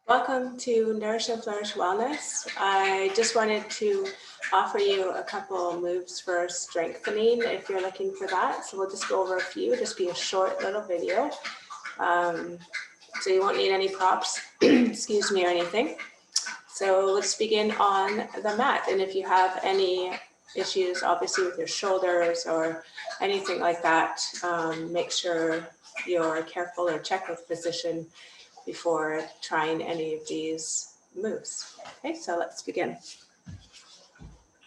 Welcome to Nourish and Flourish Wellness. I just wanted to offer you a couple moves for strengthening if you're looking for that. So we'll just go over a few, just be a short little video. So you won't need any props, excuse me, or anything. So let's begin on the mat. And if you have any issues, obviously with your shoulders or anything like that, make sure you're careful or check with physician before trying any of these moves. Okay, so let's begin.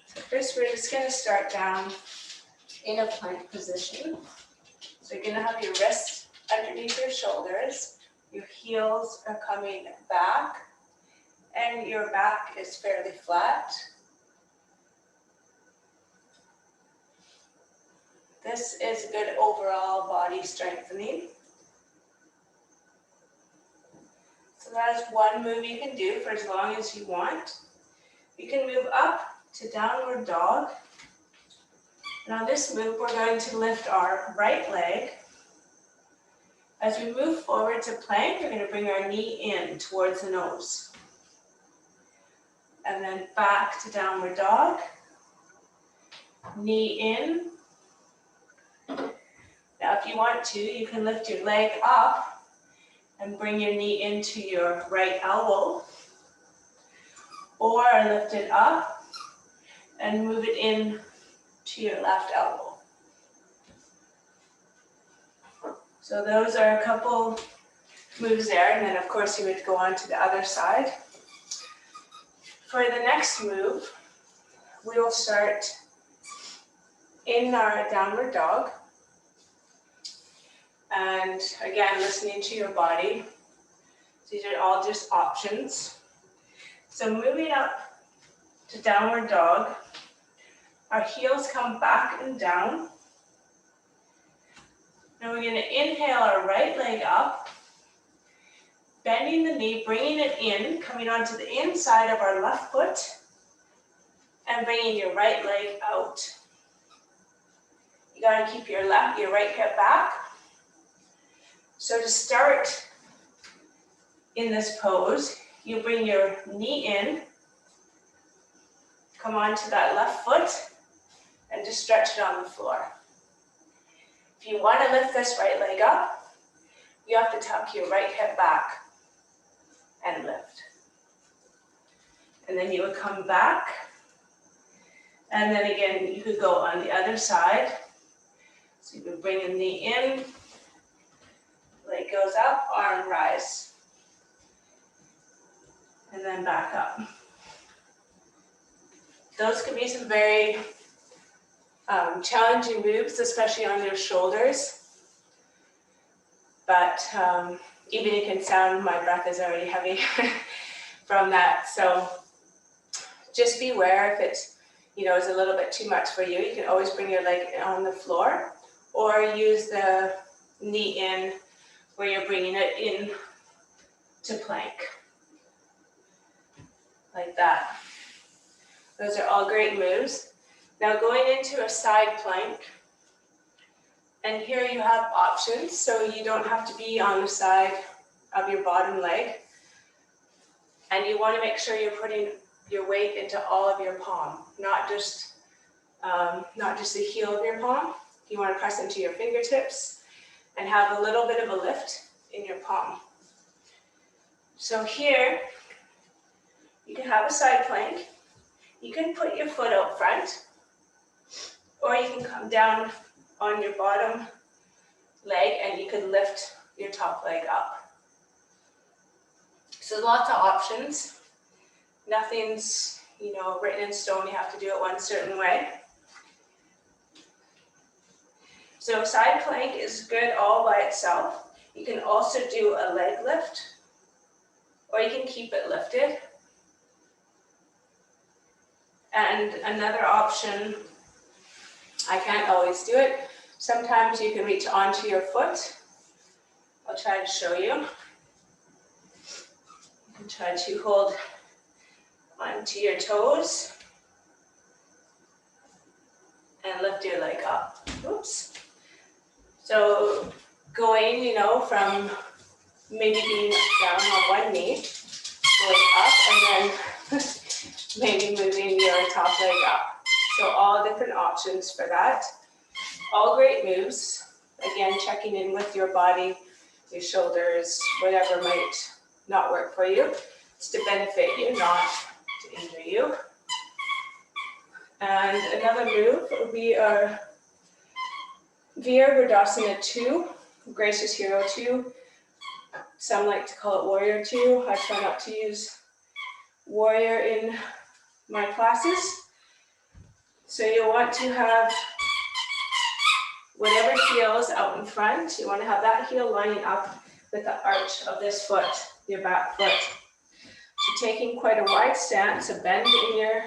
So first we're just going to start down in a plank position. So you're going to have your wrists underneath your shoulders, your heels are coming back, and your back is fairly flat. This is good overall body strengthening. So that is one move you can do for as long as you want. You can move up to downward dog. And on this move, we're going to lift our right leg. As we move forward to plank, we're going to bring our knee in towards the nose. And then back to downward dog. Knee in. Now, if you want to, you can lift your leg up and bring your knee into your right elbow, or lift it up and move it in to your left elbow. So those are a couple moves there, and then of course you would go on to the other side. For the next move, we will start in our downward dog. And again, listening to your body. These are all just options. So moving up to downward dog, our heels come back and down. Now we're going to inhale our right leg up, bending the knee, bringing it in, coming onto the inside of our left foot, and bringing your right leg out. You got to keep your right hip back. So to start in this pose, you bring your knee in, come onto that left foot, and just stretch it on the floor. If you want to lift this right leg up, you have to tuck your right hip back and lift. And then you would come back, and then again, you could go on the other side. So you would bring the knee in, leg goes up, arm rise, and then back up. Those can be some very challenging moves, especially on your shoulders. But even you can sound, my breath is already heavy from that. So just beware if it's, is a little bit too much for you. You can always bring your leg on the floor or use the knee in where you're bringing it in to plank, like that. Those are all great moves. Now going into a side plank, and here you have options, so you don't have to be on the side of your bottom leg, and you want to make sure you're putting your weight into all of your palm, not just the heel of your palm. You want to press into your fingertips and have a little bit of a lift in your palm. So here, you can have a side plank. You can put your foot out front, or you can come down on your bottom leg and you can lift your top leg up. So lots of options. Nothing's, written in stone. You have to do it one certain way. So side plank is good all by itself. You can also do a leg lift, or you can keep it lifted. And another option, I can't always do it. Sometimes you can reach onto your foot. I'll try to show you. You can try to hold onto your toes and lift your leg up. Oops. So going, from maybe being down on one knee going up and then maybe moving your top leg up. So all different options for that. All great moves. Again, checking in with your body, your shoulders, whatever might not work for you. It's to benefit you, not to injure you. And another move would be our Virabhadasana 2, Gracious Hero 2. Some like to call it Warrior 2. I try not to use Warrior in my classes. So you want to have whatever heel is out in front, you want to have that heel lining up with the arch of this foot, your back foot. So taking quite a wide stance, a bend in your,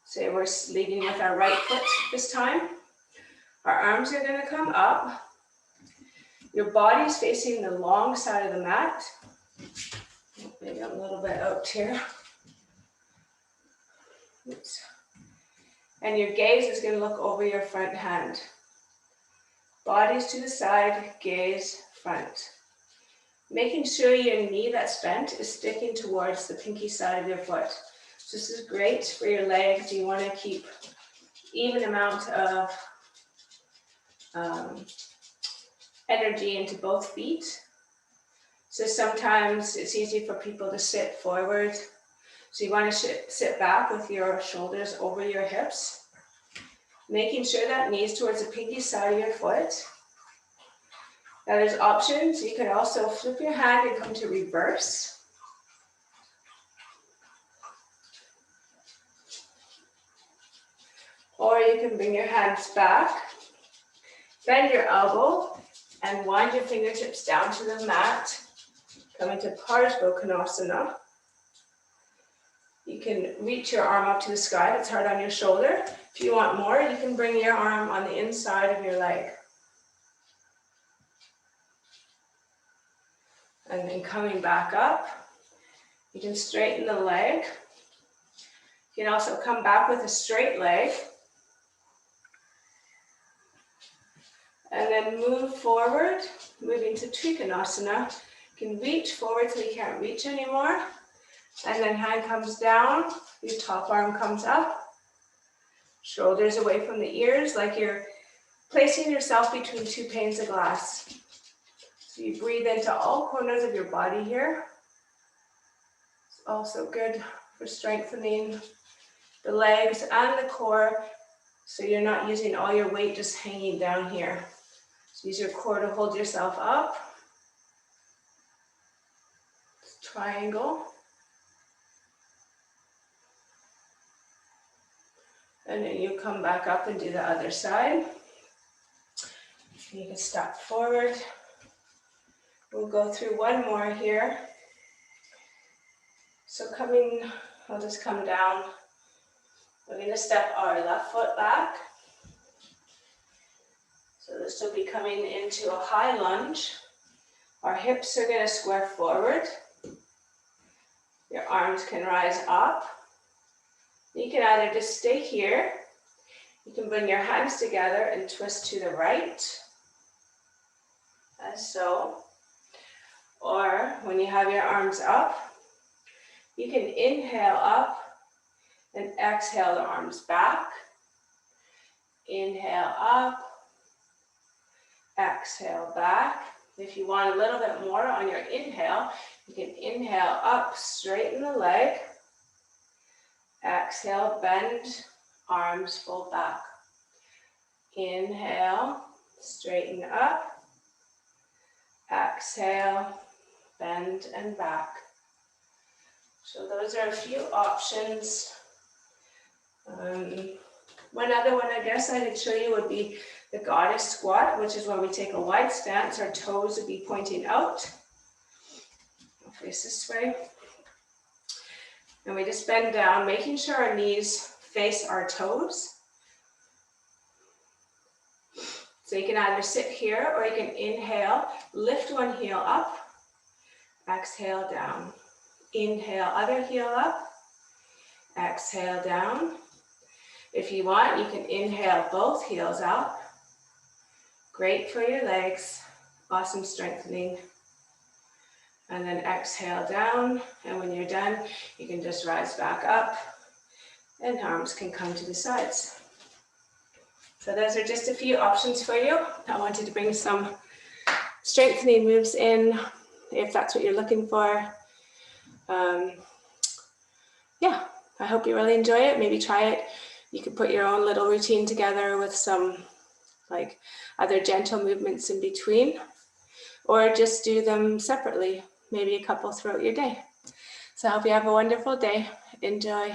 say we're leading with our right foot this time. Our arms are going to come up. Your body's facing the long side of the mat. Maybe I'm a little bit out here. Oops. And your gaze is going to look over your front hand. Bodies to the side, gaze front. Making sure your knee that's bent is sticking towards the pinky side of your foot. So this is great for your legs. You want to keep even amount of energy into both feet. So sometimes it's easy for people to sit forward. So you want to sit back with your shoulders over your hips. Making sure that knee is towards the pinky side of your foot. Now there's options. You can also flip your hand and come to reverse. Or you can bring your hands back, bend your elbow, and wind your fingertips down to the mat. Come into Parsva Konasana. You can reach your arm up to the sky. That's hard on your shoulder. If you want more, you can bring your arm on the inside of your leg. And then coming back up, you can straighten the leg. You can also come back with a straight leg. And then move forward, moving to Trikonasana. You can reach forward till you can't reach anymore. And then hand comes down, your top arm comes up. Shoulders away from the ears, like you're placing yourself between two panes of glass. So you breathe into all corners of your body here. It's also good for strengthening the legs and the core, so you're not using all your weight just hanging down here. So use your core to hold yourself up. Triangle. And then you come back up and do the other side. You can step forward. We'll go through one more here. So I'll just come down. We're going to step our left foot back. So this will be coming into a high lunge. Our hips are going to square forward. Your arms can rise up. You can either just stay here. You can bring your hands together and twist to the right, as so. Or when you have your arms up, you can inhale up and exhale the arms back. Inhale up, exhale back. If you want a little bit more on your inhale, you can inhale up, straighten the leg. Exhale, bend, arms fold back. Inhale, straighten up. Exhale, bend and back. So those are a few options. One other one I guess I could show you would be the goddess squat, which is when we take a wide stance. Our toes would be pointing out. I'll face this way. And we just bend down, making sure our knees face our toes. So you can either sit here or you can inhale, lift one heel up, exhale down. Inhale, other heel up, exhale down. If you want, you can inhale both heels up. Great for your legs, awesome strengthening. And then exhale down. And when you're done, you can just rise back up and arms can come to the sides. So those are just a few options for you. I wanted to bring some strengthening moves in if that's what you're looking for. Yeah, I hope you really enjoy it. Maybe try it. You could put your own little routine together with some like other gentle movements in between, or just do them separately, maybe a couple throughout your day. So I hope you have a wonderful day. Enjoy.